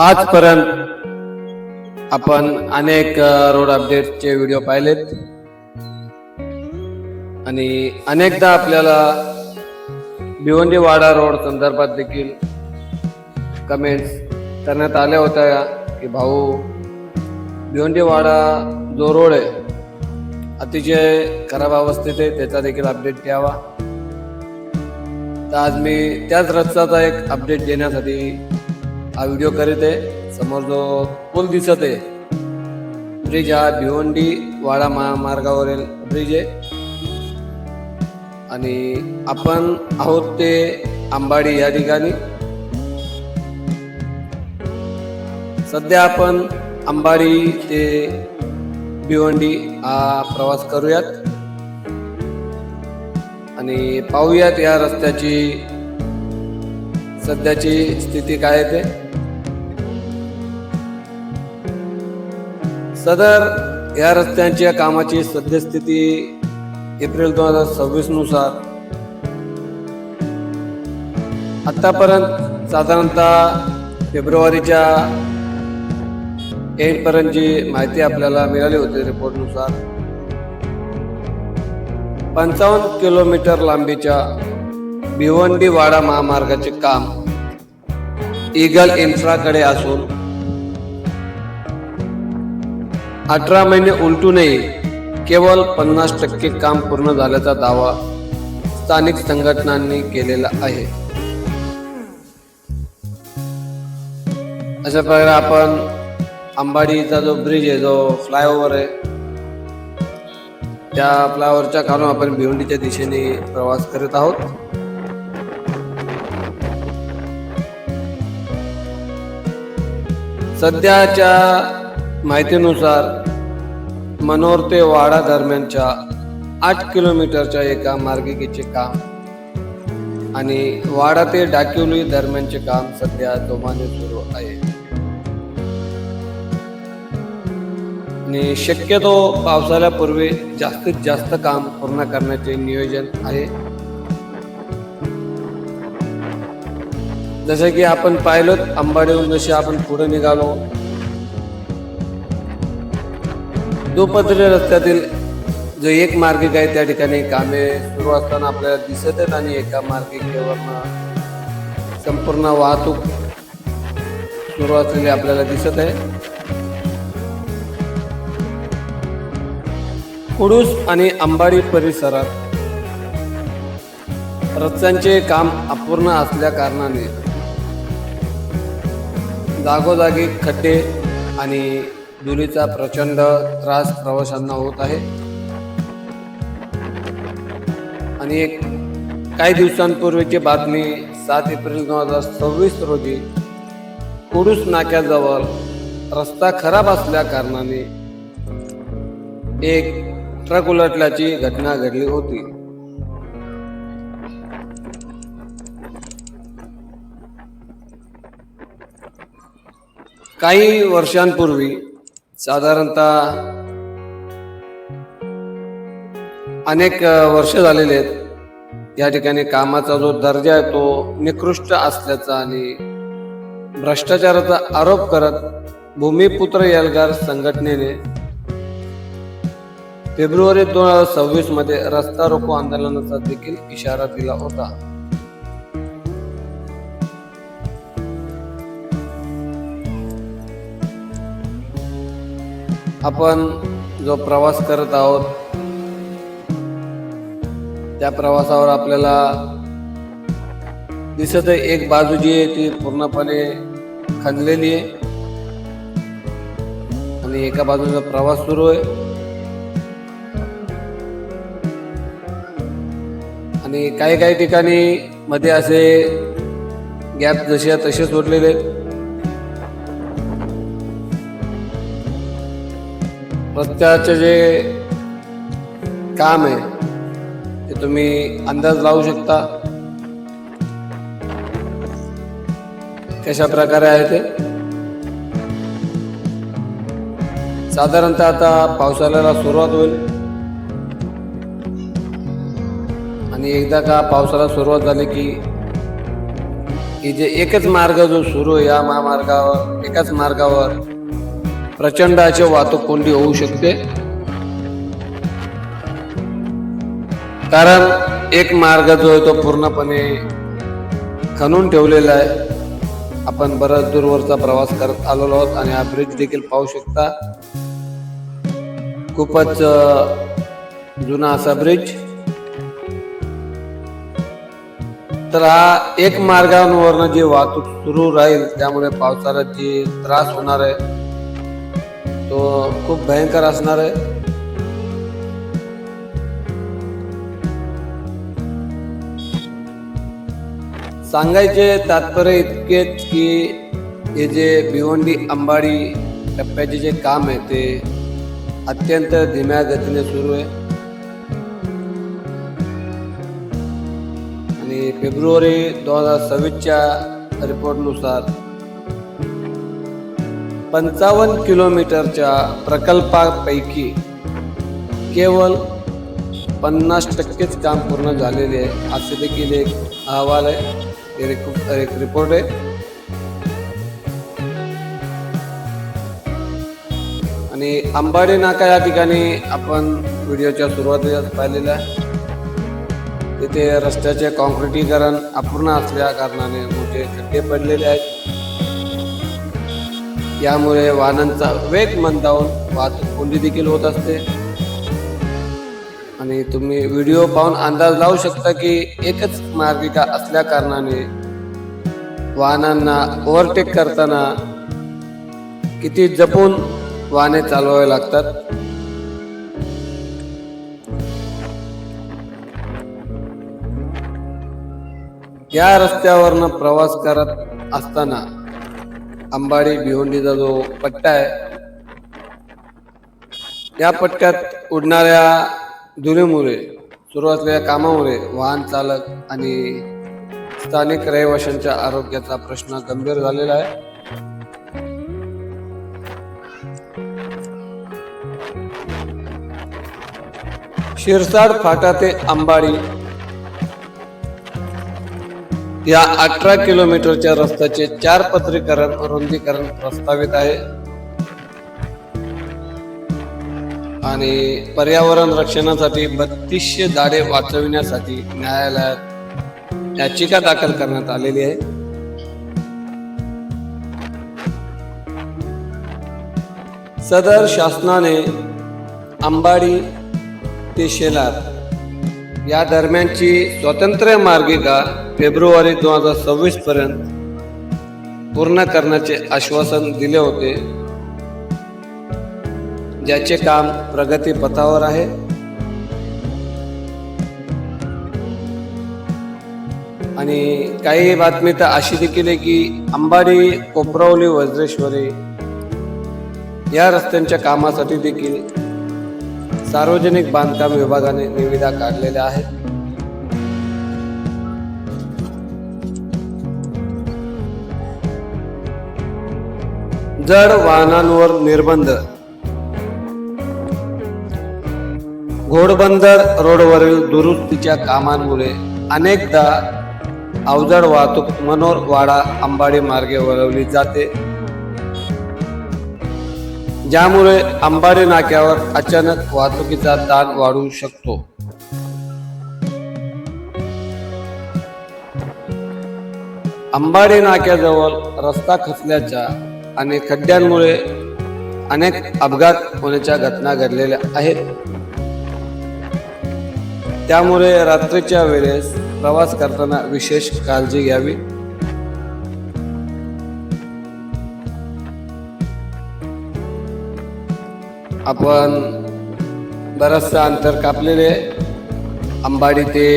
आजपर्यंत आपण अनेक रोड अपडेटचे व्हिडिओ पाहिलेत आणि अनेकदा आपल्याला भिवंडी वाडा रोड संदर्भात देखील कमेंट्स करण्यात आल्या होत्या की भाऊ भिवंडी वाडा जो रोड आहे अतिशय खराब अवस्थेत आहे, त्याचा देखील अपडेट द्यावा. तर आज मी त्याच रस्त्याचा एक अपडेट देण्यासाठी हा व्हिडिओ करीत आहे. समोर जो पूल दिसत आहे ब्रिज हा भिवंडी वाडा महामार्गावरील ब्रिज आहे आणि आपण आहोत ते आंबाडी या ठिकाणी. सध्या आपण आंबाडी ते भिवंडी हा प्रवास करूयात आणि पाहूयात या रस्त्याची सध्याची स्थिती काय आहे. सदर या रस्त्यांच्या कामाची सद्यस्थिती एप्रिल 2026 नुसार आतापर्यंत साधारणतः फेब्रुवारीच्या एंड पर्यंत जी माहिती आपल्याला मिळाली होती रिपोर्ट नुसार 55 किलोमीटर लांबीच्या भिवंडी वाडा महामार्गाचे काम ईगल इन्फ्राकडे असून 18 महिने उलटूनही केवळ 50% काम पूर्ण झाल्याचा दावा स्थानिक संघटनांनी केलेला आहे. अशा प्रकारे आपण आंबाडीचा जो ब्रिज आहे, जो फ्लायओव्हर आहे, त्या फ्लायओव्हरच्या खालून आपण भिवंडीच्या दिशेने प्रवास करत आहोत. सध्याच्या माहितीनुसार मनोर ते वाडा दरम्यानच्या 8 किलोमीटरच्या एका मार्गिकेचे काम आणि वाडा ते डाकिवली दरम्यानचे काम सध्या जोमाने सुरू आहे आणि शक्यतो पावसाळ्यापूर्वी जास्तीत जास्त काम पूर्ण करण्याचे नियोजन आहे. जसे की आपण पाहिलं आंबाडीहून जसे आपण पुढे निघालो दुपदरी रस्त्यातील जो एक मार्गिक आहे त्या ठिकाणी कामे सुरू असताना आपल्याला दिसत आहेत आणि एका मार्गिकेवर संपूर्ण वाहतूक सुरू असलेली आपल्याला दिसत आहे. कुडूस आणि आंबाडी परिसरात रस्त्यांचे काम अपूर्ण असल्या कारणाने जागोजागी खड्डे आणि धुळीचा प्रचंड त्रास प्रवाशांना होत आहे आणि काही दिवसांपूर्वीची बातमी 7 एप्रिल 2026 रोजी कुडूस नाक्याजवळ रस्ता खराब असल्या कारणाने एक ट्रक उलटल्याची घटना घडली होती. काही वर्षांपूर्वी साधारणतः अनेक वर्ष झालेले आहेत या ठिकाणी कामाचा जो दर्जा आहे तो निकृष्ट असल्याचा आणि भ्रष्टाचाराचा आरोप करत भूमिपुत्र एल्गार संघटनेने फेब्रुवारी 2026 मध्ये रस्ता रोको आंदोलनाचा देखील इशारा दिला होता. आपण जो प्रवास करत आहोत त्या प्रवासावर आपल्याला दिसत आहे एक बाजू जी आहे ती पूर्णपणे खणलेली आहे आणि एका बाजूचा प्रवास सुरू आहे आणि काही ठिकाणी मध्ये असे गॅप जसे तसे सोडलेले आहेत. रस्त्याचे जे काम आहे ते तुम्ही अंदाज लावू शकता कशा प्रकारे आहे ते. साधारणतः आता पावसाळ्याला सुरुवात होईल आणि एकदा का पावसाला सुरुवात झाली की की जे एकच मार्ग जो सुरू आहे या महामार्गावर, एकाच मार्गावर प्रचंड अशी वाहतूक कोंडी होऊ शकते. कारण एक मार्ग जो आहे तो पूर्णपणे खणून ठेवलेला आहे. आपण बराच दूरवरचा प्रवास करत आलेलो आहोत आणि हा ब्रिज देखील पाहू शकता. खूपच जुना असा ब्रिज. तर हा एक मार्गावरनं जी वाहतूक सुरू राहील त्यामुळे पावसाळ्यात जी त्रास होणार आहे तो खूप भयंकर असणार आहे. सांगायचे तात्पर्य इतकेच की हे जे भिवंडी अंबाडी टप्प्याचे जे काम आहे ते अत्यंत धीम्या गतीने सुरू आहे आणि फेब्रुवारी 2026च्या रिपोर्टनुसार 55 किलोमीटरच्या प्रकल्पापैकी केवळ 50% काम पूर्ण झालेले आहे असे देखील एक अहवाल आहे, एक रिपोर्ट आहे. आणि अंबाडी नाका या ठिकाणी आपण व्हिडिओच्या सुरुवातीला पाहिलेलं आहे. तिथे रस्त्याचे कॉन्क्रिटीकरण अपूर्ण असल्या कारणाने मोठे खड्डे पडलेले आहेत. यामुळे वाहनांचा वेग मंदावून वाहतूक कोंडी देखील होत असते. आणि तुम्ही व्हिडिओ पाहून अंदाज लावू शकता की एकच मार्गिका असल्या कारणाने वाहनांना ओव्हरटेक करताना किती जपून वाहने चालवावे लागतात. या रस्त्यावरनं प्रवास करत असताना अंबाडी भिवंडीचा जो पट्टा आहे या पट्ट्यात उडणाऱ्या धुळीमुळे सुरू असलेल्या कामामुळे वाहन चालक आणि स्थानिक रहिवाशांच्या आरोग्याचा प्रश्न गंभीर झालेला आहे. शिरसाड फाटा ते अंबाडी या 18 किलोमीटरच्या रस्त्याचे 4 पत्रीकरण रुंदीकरण प्रस्तावित आहे आणि पर्यावरण रक्षणासाठी 3200 झाडे वाचविण्यासाठी न्यायालयात याचिका दाखल करण्यात आलेली आहे. सदर शासनाने अंबाडी ते शेलार या दरम्यानची स्वतंत्र मार्गिका फेब्रुवारी 2026 पर्यंत पूर्ण करण्याचे आश्वासन दिले होते, ज्याचे काम प्रगतीपथावर आहे. आणि काही बातमी तर अशी देखील आहे की अंबाडी कोपरावली वज्रेश्वरी या रस्त्यांच्या कामासाठी देखील सार्वजनिक बांधकाम विभागाने निविदा काढलेल्या आहेत. जड वाहनांवर निर्बंध. घोडबंदर रोडवरील दुरुस्तीच्या कामांमुळे अनेकदा अवजड वाहतूक मनोर वाडा अंबाडी मार्गे वळवली जाते, ज्यामुळे अंबाडी नाक्यावर अचानक वाहतुकीचा ताण वाढू शकतो. अंबाडी नाक्याजवळ रस्ता खचल्याच्या आणि खड्ड्यांमुळे अनेक अपघात होण्याच्या घटना घडलेल्या आहेत. त्यामुळे रात्रीच्या वेळेस प्रवास करताना विशेष काळजी घ्यावी. आपण बरचसं अंतर कापलेले अंबाडी ते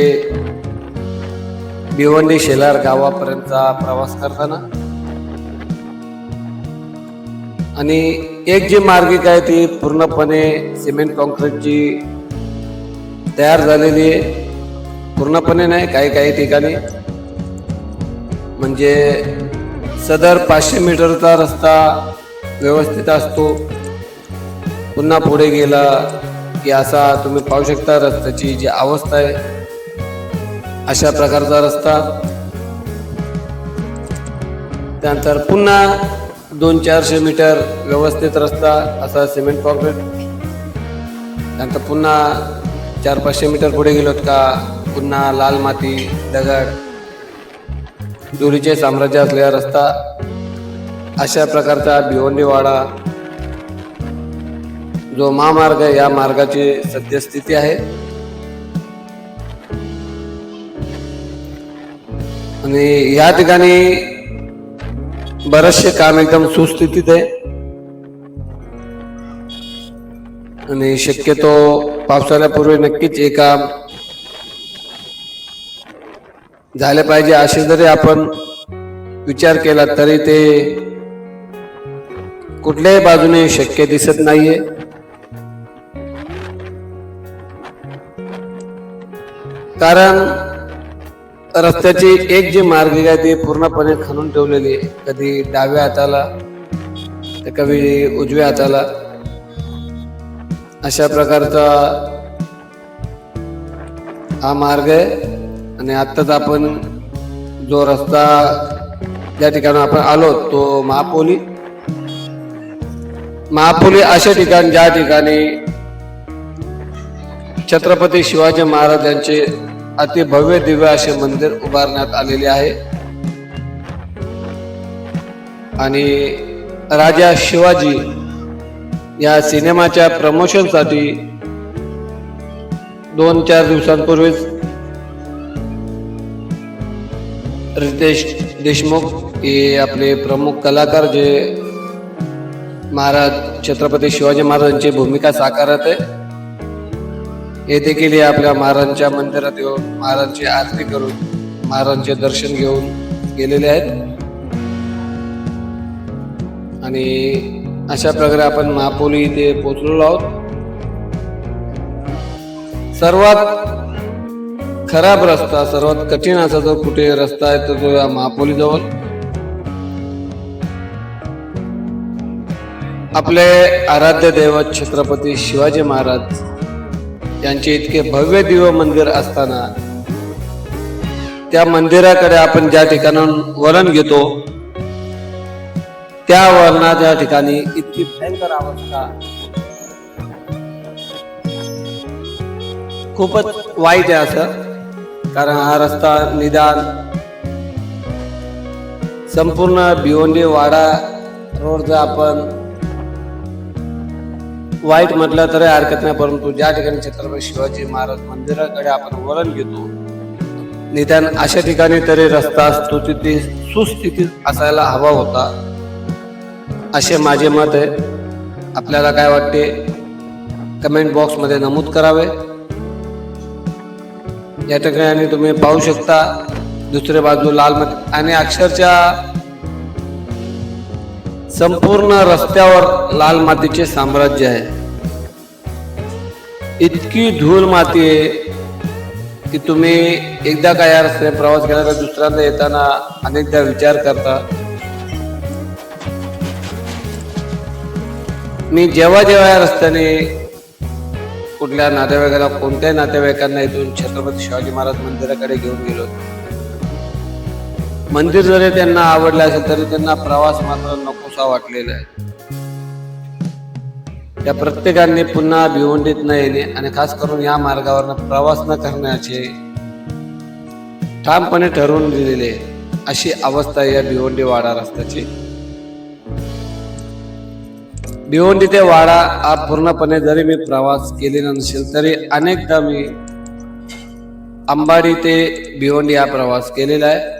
भिवंडी शेलार गावापर्यंतचा प्रवास करताना. आणि एक जी मार्गिका आहे ती पूर्णपणे सिमेंट कॉन्क्रीटची तयार झालेली आहे. पूर्णपणे नाही, काही काही ठिकाणी म्हणजे सदर 500 मीटरचा रस्ता व्यवस्थित असतो. पुन्हा पुढे गेला की असा तुम्ही पाहू शकता रस्त्याची जी अवस्था आहे, अशा प्रकारचा रस्ता. त्यानंतर पुन्हा 200-400 मीटर व्यवस्थित रस्ता असा सिमेंट कॉन्क्रीट. त्यानंतर पुन्हा 400-500 मीटर पुढे गेलोत का पुन्हा लाल माती, दगड, धुळीचे साम्राज्य असलेला रस्ता. अशा प्रकारचा भिवंडी वाडा जो महामार्ग आहे या मार्गाची सद्यस्थिती आहे. आणि या ठिकाणी बरेचसे काम एकदम सुस्थितीत आहे आणि शक्यतो पावसाळ्यापूर्वी नक्कीच हे काम झाले पाहिजे असे जरी आपण विचार केला तरी ते कुठल्याही बाजूने शक्य दिसत नाहीये. कारण रस्त्याची एक जी मार्गिका आहे ती पूर्णपणे खणून ठेवलेली आहे. कधी डाव्या हाताला तर कधी उजव्या हाताला अशा प्रकारचा हा मार्ग आहे. आणि आत्ताच आपण जो रस्ता ज्या ठिकाणी आपण आलो तो महापोली अशा ठिकाण ज्या ठिकाणी छत्रपती शिवाजी महाराज यांचे अति भव्य दिव्य असे मंदिर उभारण्यात आलेले आहे. आणि राजा शिवाजी या सिनेमाच्या प्रमोशनसाठी 2-4 दिवसांपूर्वीच रितेश देशमुख हे आपले प्रमुख कलाकार जे महाराज छत्रपती शिवाजी महाराजांची भूमिका साकारत आहे हे देखील आपल्या महाराजांच्या मंदिरात येऊन महाराजांची आरती करून महाराजांचे दर्शन घेऊन गेलेले आहेत. आणि अशा प्रकारे आपण महापोली इथे पोहोचलेलो आहोत. सर्वात खराब रस्ता, सर्वात कठीण असा जो कुठे रस्ता आहे तो जो या महापोली जवळ आपले आराध्य दैवत छत्रपती शिवाजी महाराज यांचे इतके भव्य दिव्य मंदिर असताना त्या मंदिराकडे आपण ज्या ठिकाणाहून वळण घेतो त्या वळणाच्या ठिकाणी इतकी भयंकर अवस्था, खूपच वाईट आहे असं. कारण हा रस्ता निदान संपूर्ण भिवंडी वाडा रोड जर आपण वाईट म्हटलं तरी हरकत नाही, परंतु ज्या ठिकाणी छत्रपती शिवाजी महाराज मंदिराकडे आपण वळण घेतो निदान अशा ठिकाणी तरी रस्ता सुस्थितीत असायला हवा होता असे माझे मत आहे. आपल्याला काय वाटते कमेंट बॉक्स मध्ये नमूद करावे. या ठिकाणी तुम्ही पाहू शकता दुसरी बाजू लाल माती आणि अक्षरशः संपूर्ण रस्त्यावर लाल मातीचे साम्राज्य आहे. इतकी धूळ माती आहे की तुम्ही एकदा का या रस्त्याने प्रवास केला तर दुसऱ्यांदा येताना अनेकदा विचार करता. मी जेव्हा या रस्त्याने कुठल्या नातेवाईकाला कोणत्याही नातेवाईकांना इथून छत्रपती शिवाजी महाराज मंदिराकडे घेऊन गेलो, मंदिर जरी त्यांना आवडले असेल तरी त्यांना प्रवास मात्र नकोसा वाटलेला आहे. त्या प्रत्येकाने पुन्हा भिवंडीत न येणे आणि खास करून या मार्गावर प्रवास न करण्याचे ठामपणे ठरवून दिलेले अशी अवस्था या भिवंडी वाडा रस्त्याची. भिवंडी ते वाडा हा पूर्णपणे जरी मी प्रवास केलेला नसेल तरी अनेकदा मी अंबाडी ते भिवंडी हा प्रवास केलेला आहे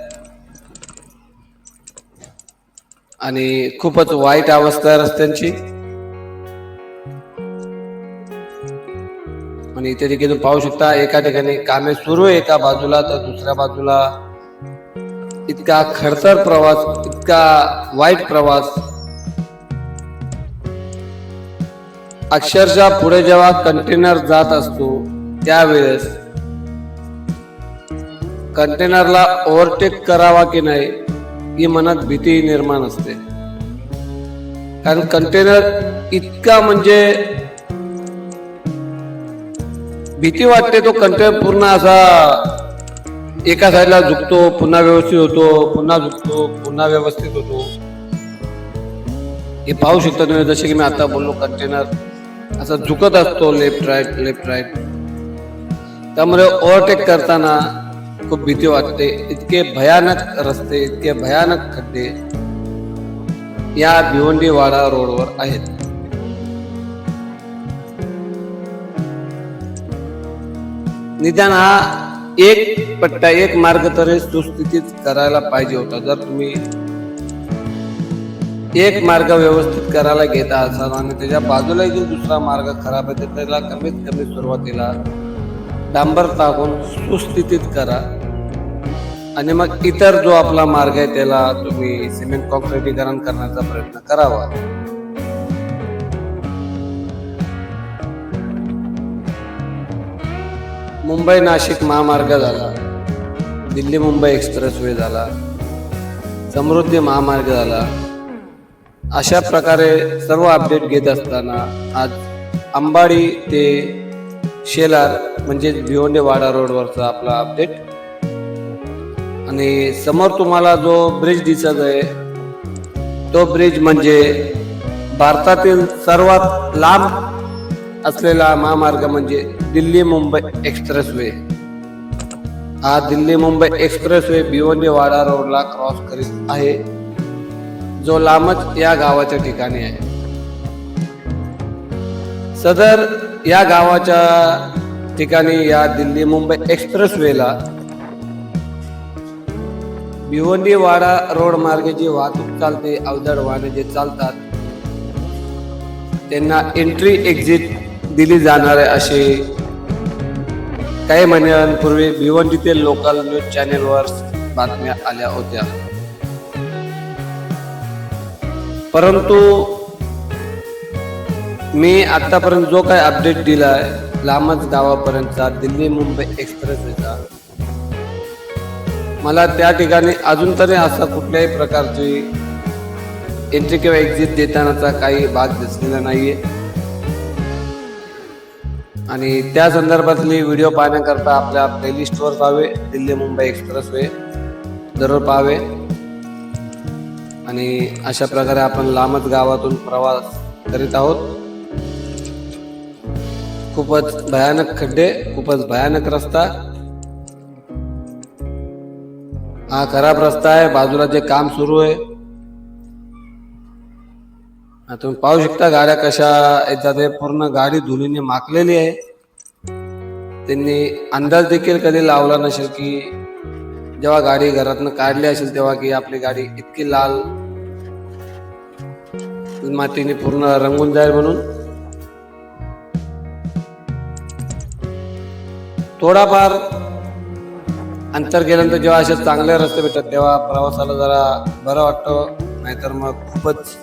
आणि खूपच वाईट अवस्था आहे रस्त्यांची. आणि इथे देखील पाहू शकता एका ठिकाणी कामे सुरू आहे एका बाजूला तर दुसऱ्या बाजूला इतका खडतर प्रवास, इतका वाईट प्रवास. अक्षरशः पुढे जेव्हा कंटेनर जात असतो त्यावेळेस कंटेनरला ओव्हरटेक करावा की नाही ही मनात भीती निर्माण असते. कारण कंटेनर इतका म्हणजे भीती वाटते तो कंटेनर पूर्ण असा एका साईडला झुकतो, पुन्हा व्यवस्थित होतो, पुन्हा झुकतो, पुन्हा व्यवस्थित होतो. हे पाहू शकता तुम्ही, जसे की मी आता बोललो, कंटेनर असा झुकत असतो लेफ्ट राईट लेफ्ट राईट. त्यामुळे ओव्हरटेक करताना खूप भीती वाटते. इतके भयानक रस्ते, इतके भयानक खड्डे या भिवंडी वाडा रोडवर आहेत. निदान हा एक पट्टा, एक मार्ग तरी सुस्थितीत करायला पाहिजे होता. जर तुम्ही एक मार्ग व्यवस्थित करायला घेता असाल आणि त्याच्या बाजूला जो दुसरा मार्ग खराब आहे, त्याला कमीत कमी सुरुवातीला डांबर टाकून सुस्थितीत करा आणि मग इतर जो आपला मार्ग आहे त्याला तुम्ही सिमेंट कॉन्क्रिटीकरण करण्याचा प्रयत्न करावा. मुंबई नाशिक महामार्ग झाला, दिल्ली मुंबई एक्सप्रेसवे झाला, समृद्धी महामार्ग झाला. अशा प्रकारे सर्व अपडेट घेत असताना आज अंबाडी ते शेलार म्हणजे भिवंडी वाडा रोडवरचा आपला अपडेट. आणि समोर तुम्हाला जो ब्रिज दिसत आहे तो ब्रिज म्हणजे भारतातील सर्वात लांब असलेला महामार्ग म्हणजे दिल्ली मुंबई एक्सप्रेसवे. हा दिल्ली मुंबई एक्सप्रेसवे भिवंडी वाडा रोडला क्रॉस करीत आहे, जो लांबच या गावाच्या ठिकाणी आहे. सदर या गावाच्या ठिकाणी या दिल्ली मुंबई एक्सप्रेसवेला भिवंडी वाडा रोड मार्गे जी वाहतूक चालते, अवजड वाहने जे चालतात त्यांना एंट्री एक्झिट दिली जाणार आहे असे काही महिन्यांपूर्वी भिवंडीतील लोकल न्यूज चॅनेलवर बातम्या आल्या होत्या. परंतु मी आतापर्यंत जो काही अपडेट दिलाय लांबच गावापर्यंतचा दिल्ली मुंबई एक्सप्रेसवेचा, मला त्या ठिकाणी अजून तरी असा कुठल्याही प्रकारची एंट्री किंवा एक्झिट देतानाचा काही भाग दिसलेला नाहीये. आणि त्या संदर्भातली व्हिडिओ पाहण्याकरता आपल्या प्लेलिस्टवर जावे, दिल्ली मुंबई एक्सप्रेसवे जरूर पाहावे. आणि अशा प्रकारे आपण लांबच गावातून प्रवास करीत आहोत. खूपच भयानक खड्डे, खूपच भयानक रस्ता. हा खराब रस्ता आहे, बाजूला जे काम सुरू आहे तुम्ही पाहू शकता. गाड्या कशा येतात, पूर्ण गाडी धुळीने माखलेली आहे. त्यांनी अंदाज देखील कधी लावला नसेल की जेव्हा गाडी घरातनं काढली असेल तेव्हा की आपली गाडी इतकी लाल मातीने पूर्ण रंगून जाईल म्हणून. थोडाफार अंतर गेल्यानंतर जेव्हा असे चांगले रस्ते भेटतात तेव्हा प्रवासाला जरा बरं वाटतं, नाहीतर मग खूपच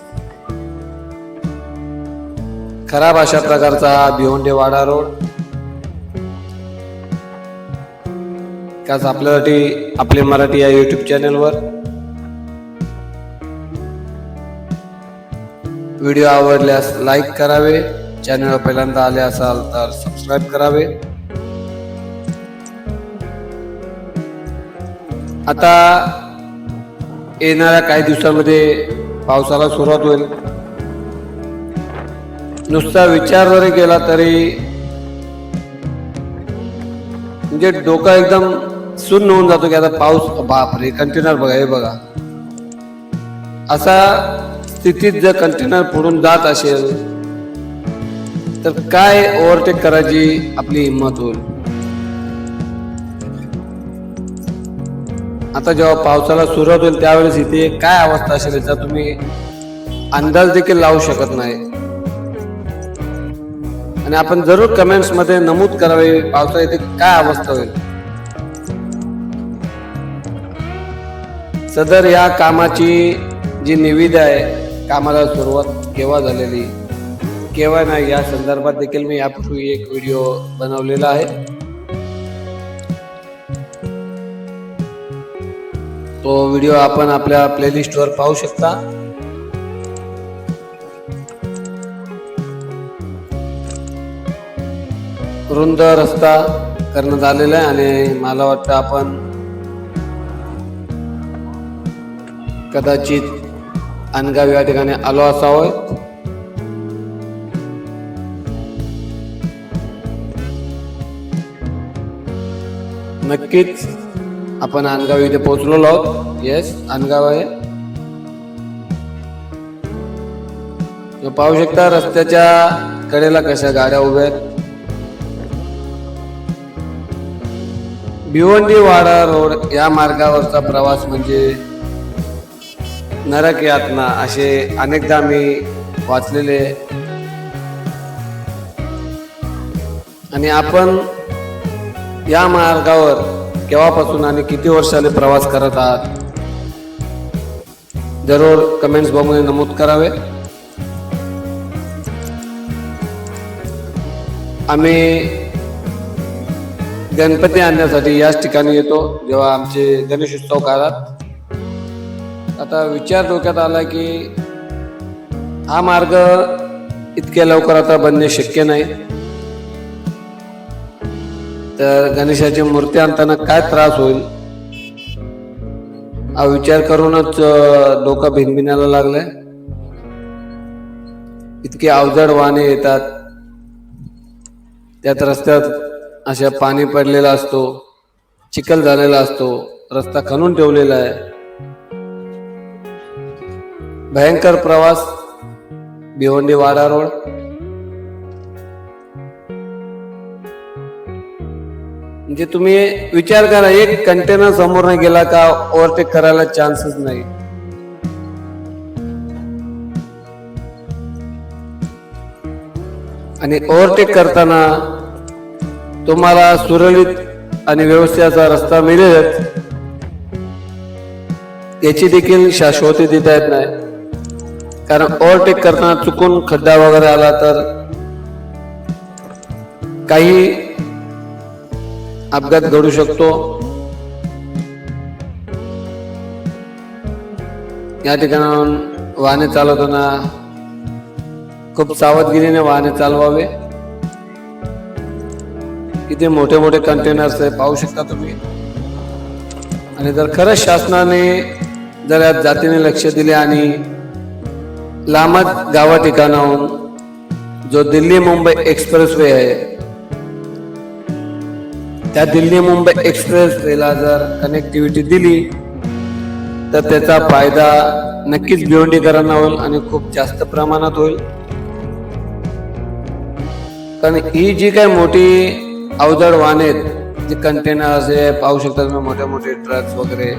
खराब अशा प्रकारचा हा भिवंडी वाडा रोड. खास आपल्यासाठी आपले मराठी या युट्यूब चॅनलवर व्हिडिओ आवडल्यास लाईक करावे, चॅनलवर पहिल्यांदा आले असाल तर सबस्क्राईब करावे. आता येणाऱ्या काही दिवसांमध्ये पावसाला सुरुवात होईल. नुसता विचार जरी केला तरी म्हणजे डोकं एकदम सुन्न होऊन जातो की आता पाऊस, बापरे कंटेनर बघा, हे बघा. असा स्थितीत जर कंटेनर पुढून जात असेल तर काय ओव्हरटेक करायची आपली हिंमत होईल. आता जेव्हा पावसाला सुरुवात होईल त्यावेळेस इथे काय अवस्था असेल याचा तुम्ही अंदाज देखील लावू शकत नाही. आणि आपण जरूर कमेंट्स मध्ये नमूद करावे पावसाळ्यात इथे काय अवस्था होईल. सदर या कामाची जी निविदा आहे, कामाला सुरुवात केव्हा झालेली केव्हा नाही या संदर्भात देखील मी यापूर्वी एक व्हिडिओ बनवलेला आहे. तो व्हिडिओ आपण आपल्या प्लेलिस्टवर पाहू शकता. रुंद रस्ता करण्यात आलेला आहे आणि मला वाटतं आपण कदाचित अनगाव या ठिकाणी आलो असावं. नक्कीच आपण अनगाव इथे पोहोचलेलो आहोत. येस, अनगाव आहे. पाहू शकता रस्त्याच्या कडेला कशा गाड्या उभ्या आहेत. भिवंडी वाडा रोड या मार्गावरचा प्रवास म्हणजे नरक यातना असे अनेकदा मी वाचलेले. आणि आपण या मार्गावर केव्हापासून आणि किती वर्षाले प्रवास करत आहात जरूर कमेंट्स बॉक्समध्ये नमूद करावे. आम्ही गणपती आणण्यासाठी याच ठिकाणी येतो जेव्हा आमचे गणेशोत्सव काळात. आता विचार डोक्यात आला की हा मार्ग इतक्या लवकर आता बनणे शक्य नाही, तर गणेशाची मूर्ती आणताना काय त्रास होईल हा विचार करूनच डोकं भिनभिनायला लागलंय. इतकी अवजड वाहने येतात, त्यात रस्त्यात अशा पाणी पडलेला असतो, चिखल झालेला असतो, रस्ता खणून ठेवलेला आहे. भयंकर प्रवास भिवंडी वाडा रोड. म्हणजे तुम्ही विचार करा, एक कंटेनर समोर नाही गेला का ओव्हरटेक करायला चान्सच नाही. आणि ओव्हरटेक करताना तुम्हाला सुरळीत आणि व्यवस्थित असा रस्ता मिळेलच याची देखील शाश्वती देता येत नाही. कारण ओव्हरटेक करताना चुकून खड्डा वगैरे आला तर काही अपघात घडू शकतो. या ठिकाणाहून वाहने चालवताना खूप सावधगिरीने वाहने चालवावे. किती मोठे मोठे कंटेनर्स आहे पाहू शकता तुम्ही. आणि जर खरंच शासनाने जर या जातीने लक्ष दिले आणि लांब गावा ठिकाणाहून जो दिल्ली मुंबई एक्सप्रेस वे आहे त्या दिल्ली मुंबई एक्सप्रेस वेला जर कनेक्टिव्हिटी दिली तर त्याचा फायदा नक्कीच भिवंडीकरांना होईल आणि खूप जास्त प्रमाणात होईल. कारण ही जी काही मोठी अवजड वाहने आहेत, जे कंटेनर असे पाहू शकता तुम्ही, मोठे मोठे ट्रक्स वगैरे,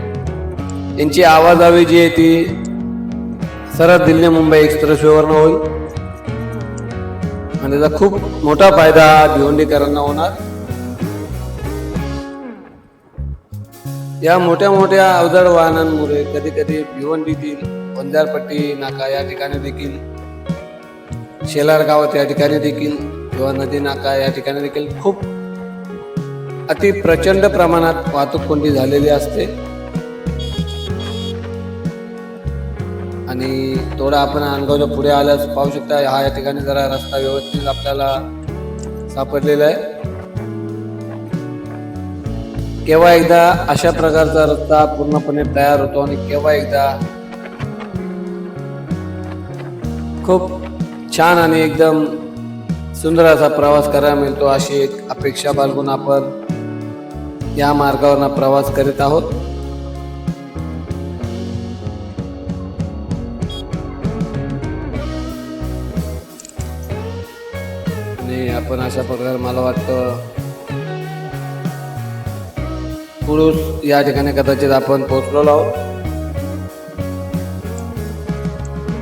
यांची आवाजावी जी आहे ती सरळ दिल्ली मुंबई एक्सप्रेस वेवरनं होईल आणि त्याचा खूप मोठा फायदा भिवंडीकरांना होणार. या मोठ्या मोठ्या अवजड वाहनांमुळे कधी कधी भिवंडीतील वंजारपट्टी नाका या ठिकाणी देखील, शेलार गावात या ठिकाणी देखील किंवा नदी नाका या ठिकाणी देखील खूप अति प्रचंड प्रमाणात वाहतूक कोंडी झालेली असते. आणि थोडा आपण अनगावच्या पुढे आल्यास पाहू शकता हा या ठिकाणी जरा रस्ता व्यवस्थित आपल्याला सापडलेला आहे. केव्हा एकदा अशा प्रकारचा रस्ता पूर्णपणे तयार होतो आणि केव्हा एकदा खूप छान आणि एकदम सुंदर असा प्रवास करायला मिळतो, अशी एक अपेक्षा बाळगून आपण या मार्गावर प्रवास करीत आहोत. आणि आपण अशा प्रकारे मला वाटतं कुडूस या ठिकाणी कदाचित आपण पोहोचलेलो आहोत.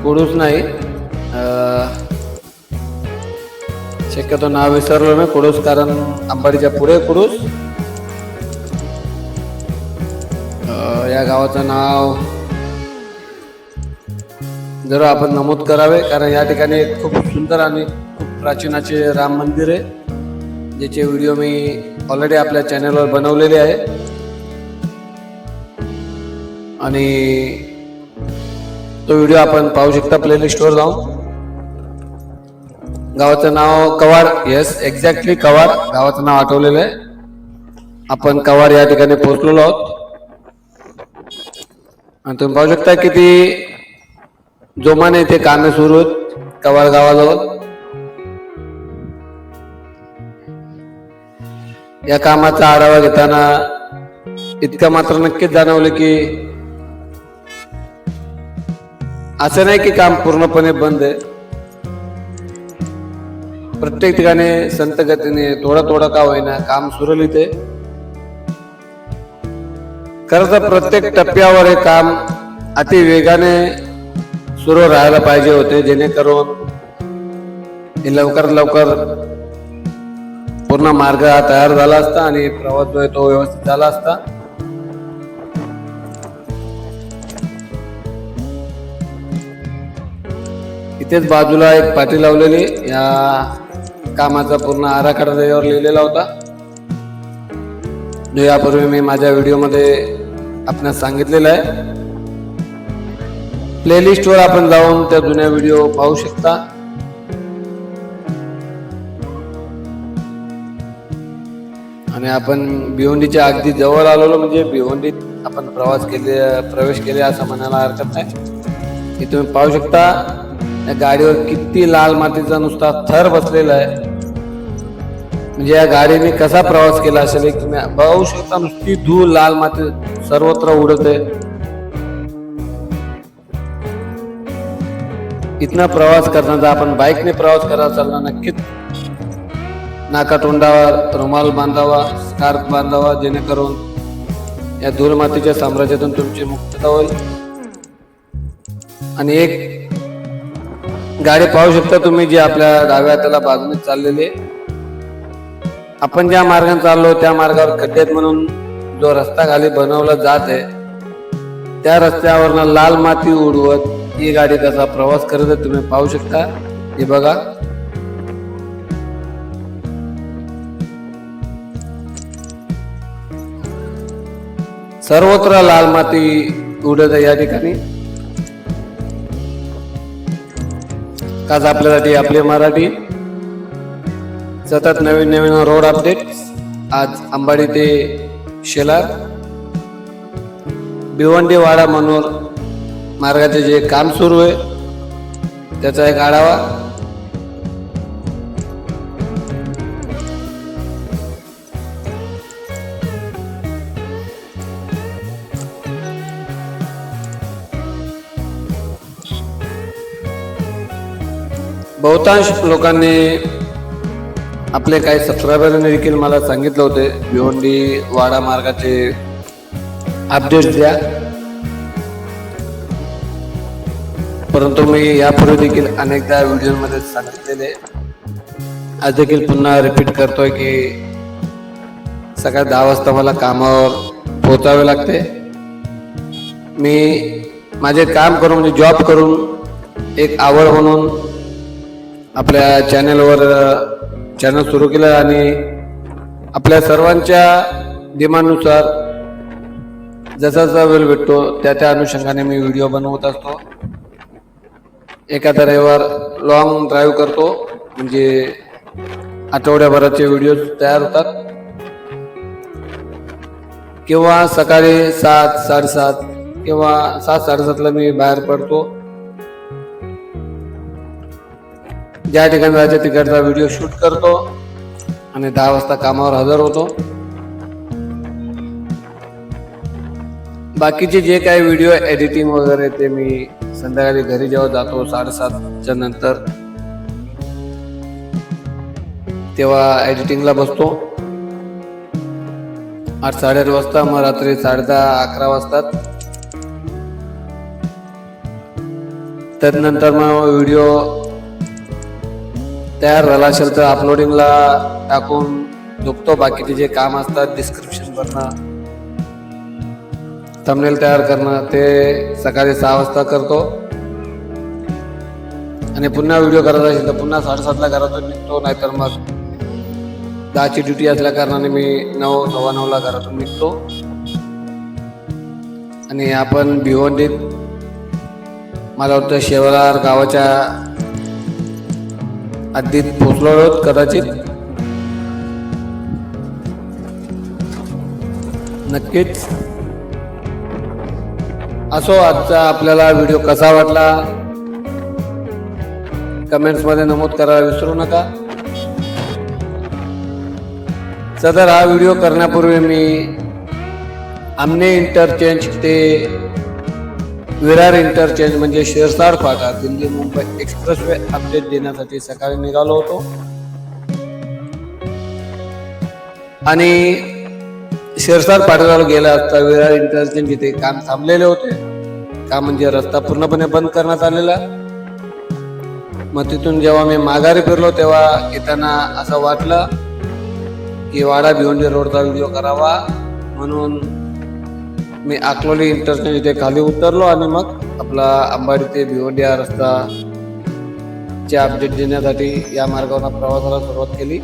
कुडूस नाही, शक्यतो नाव विसरलो मी. कुडूस कारण अंबाडीच्या पुढे कुडूस या गावाचं नाव जर आपण नमूद करावे, कारण या ठिकाणी खूप सुंदर आणि खूप प्राचीनाचे राम मंदिर आहे, ज्याचे व्हिडिओ मी ऑलरेडी आपल्या चॅनलवर बनवलेले आहे. आणि तो व्हिडिओ आपण पाहू शकता प्लेलिस्टवर जाऊन. गावाचं नाव कवाड. येस, एक्झॅक्टली कवाड गावाचं नाव आठवलेलं आहे. आपण कवाड या ठिकाणी पोहोचलेलो आहोत. आणि तुम्ही पाहू शकता किती जोमाने इथे कामे सुरू आहेत कवाळ गावाजवळ. या कामाचा आढावा घेताना इतकं मात्र नक्कीच जाणवलं की असं नाही की काम पूर्णपणे बंद आहे. प्रत्येक ठिकाणी संत गतीने थोडं थोडं का होईना काम सुरळीत आहे. खरं तर प्रत्येक टप्प्यावर हे काम अति वेगाने सुरू राहायला पाहिजे होते, जेणेकरून हे लवकर लवकर पूर्ण मार्ग हा तयार झाला असता आणि प्रवास जो आहे तो व्यवस्थित झाला असता. इथेच बाजूला एक पाटी लावलेली, या कामाचा पूर्ण आराखडा त्याच्यावर लिहिलेला होता, जो यापूर्वी मी माझ्या व्हिडिओमध्ये आपणास सांगितलेला आहे. प्लेलिस्टवर आपण जाऊन त्या जुन्या व्हिडिओ पाहू शकता. आणि आपण भिवंडीच्या अगदी जवळ आलेलो, म्हणजे भिवंडीत आपण प्रवेश केले असं म्हणायला हरकत नाही. हे तुम्ही पाहू शकता या गाडीवर किती लाल मातीचा नुसता थर बसलेला आहे. म्हणजे या गाडीने कसा प्रवास केला असेल एक तुम्ही पाहू शकता. नुसती धूळ लाल माती सर्वत्र उडत आहे. इतना प्रवास करताना आपण बाईकने प्रवास करायला चालला, नक्कीच नाकातोंडावर रुमाल बांधावा, स्कार्फ बांधावा, जेणेकरून या धूळ मातीच्या साम्राज्यातून तुमची मुक्तता होईल. आणि एक गाडी पाहू शकता तुम्ही जी आपल्या डाव्या हाताला बाजूने चाललेली. आपण ज्या मार्गाने चाललो त्या मार्गावर खड्ड्यात म्हणून जो रस्ता खाली बनवला जात आहे, त्या रस्त्यावरनं लाल माती उडवत ही गाडी कसा प्रवास करत आहे तुम्ही पाहू शकता. हे बघा, सर्वत्र लाल माती उडत आहे या ठिकाणी. आज आपल्यासाठी आपले मराठी सतत नवीन नवीन रोड अपडेट. आज अंबाडी ते शेलार, भिवंडी वाडा मनोर मार्गाचे जे काम सुरू आहे त्याचा एक आढावा. बहुतांश लोकांनी, आपले काही सबस्क्रायबरने देखील मला सांगितलं होते भिवंडी वाडा मार्गाचे अपडेट द्या, परंतु मी यापूर्वी देखील अनेकदा व्हिडिओमध्ये सांगितलेले. आज देखील पुन्हा रिपीट करतोय की सकाळी 10 वाजता मला कामावर पोहोचावे लागते. मी माझे काम करून म्हणजे जॉब करून एक आवड म्हणून आपल्या चॅनल सुरू केलं आणि आपल्या सर्वांच्या डिमांडनुसार जसा जसा वेळ भेटतो त्या अनुषंगाने मी व्हिडिओ बनवत असतो. एखादा रविवार लॉंग ड्राईव्ह करतो, म्हणजे आठवड्याभराचे व्हिडिओ तयार होतात. किंवा सकाळी 7, 7:30 किंवा 7, 7:30ला मी बाहेर पडतो. ज्या ठिकाणी जायचं तिकडचा व्हिडिओ शूट करतो आणि 10 वाजता कामावर हजर होतो. बाकीचे जे काही व्हिडिओ एडिटिंग वगैरे ते मी संध्याकाळी घरी जेव्हा जातो 7:30च्या नंतर, तेव्हा एडिटिंगला बसतो. 8, 8:30 वाजता, मग रात्री 10:30, 11 वाजतात. त्यानंतर मग व्हिडिओ तयार झाला असेल तर अपलोडिंगला टाकून झोपतो. बाकीचे जे काम असतात डिस्क्रिप्शन भरणं, थंबनेल तयार करणं, ते सकाळी 6 वाजता करतो. आणि पुन्हा व्हिडिओ करायचा असेल तर पुन्हा 7:30ला घरातून निघतो. नाहीतर मग 10ची ड्युटी असल्या कारणाने मी 9, 9:15ला घरातून निघतो. आणि आपण भिवंडीत मला वाटतं शेवरार गावाच्या अगदीत पोचलो आहोत कदाचित. नक्कीच असो, आजचा आपल्याला व्हिडिओ कसा वाटला कमेंट्स मध्ये नमूद करायला विसरू नका. सदर हा व्हिडिओ करण्यापूर्वी मी आमने इंटरचेंज ते विरार इंटरचेंज म्हणजे शिरसाट फाटा दिल्ली मुंबई एक्सप्रेसवे अपडेट देण्यासाठी सकाळी निघालो होतो आणि शिरसाट फाट्यावर गेला असता विरार इंटरचेंज इथे काम थांबलेले होते. काम म्हणजे रस्ता पूर्णपणे बंद करण्यात आलेला. मग तिथून जेव्हा मी माघारी फिरलो तेव्हा येताना असं वाटलं की वाडा भिवंडी रोडचा व्हिडिओ करावा, म्हणून मी अकलोली इंटरचेंज इथे खाली उतरलो आणि मग आपला अंबाडी ते भिवंडी हा रस्ता चे अपडेट देण्यासाठी या मार्गावर प्रवासाला सुरुवात केली.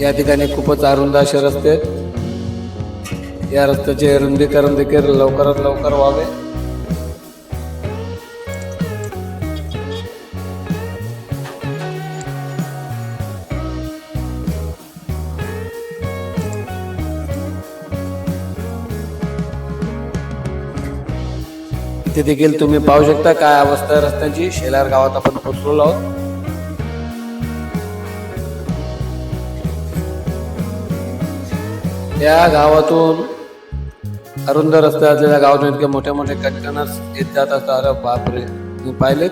या ठिकाणी खूपच अरुंद असे रस्ते आहेत. या रस्त्याचे रुंदीकरण देखील लवकरात लवकर व्हावे. इथे देखील तुम्ही पाहू शकता काय अवस्था आहे रस्त्याची. शेलार गावात आपण पोहोचलो आहोत. या गावातून अरुंद रस्ते असलेल्या गावातून इतके मोठे मोठे कंटेनर्स येत जात असतात. अरे बापरे, तुम्ही पाहिलेत,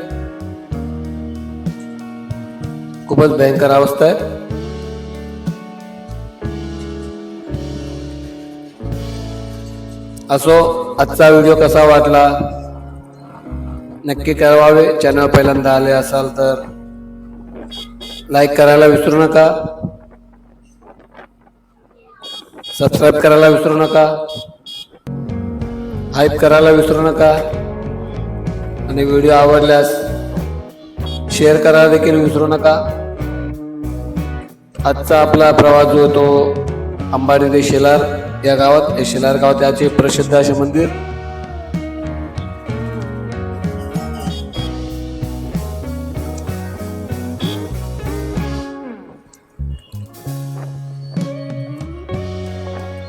खूपच भयंकर अवस्था आहे. असो, आजचा व्हिडिओ कसा वाटला नक्की कळवावे. चॅनल पहिल्यांदा आले असाल तर लाईक करायला विसरू नका, सबस्क्राईब करायला विसरू नका, हाईप करायला विसरू नका आणि व्हिडिओ आवडल्यास शेअर करायला देखील विसरू नका. आजचा आपला प्रवास जो तो अंबाडी ते शेलार या गावात, हे शेलार गावात याचे प्रसिद्ध असे मंदिर.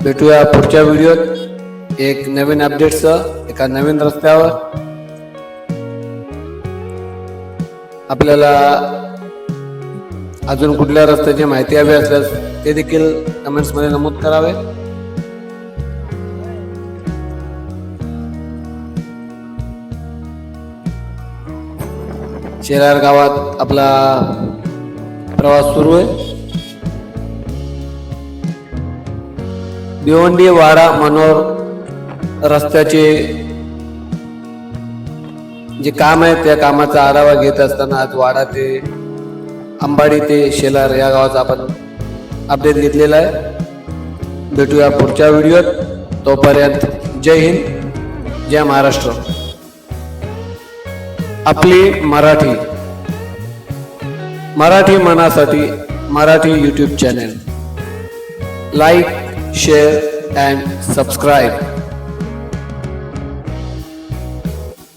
भेटूया पुढच्या व्हिडिओत एक नवीन अपडेटसह एका नवीन रस्त्यावर. आपल्याला अजून कुठल्या रस्त्याची माहिती हवी असल्यास ते देखील कमेंट्स मध्ये नमूद करावे. शेलार गावात आपला प्रवास सुरू आहे. भिवंडी वाडा मनोर रस्त्याचे जे काम आहे त्या कामाचा आढावा घेत असताना आज वाडा ते अंबाडी ते शेलार या गावाचा आपण अपडेट घेतलेला आहे. भेटूया पुढच्या व्हिडिओत. तोपर्यंत जय हिंद, जय महाराष्ट्र. आपली मराठी मनासाठी Marathi YouTube channel. Like, share and subscribe.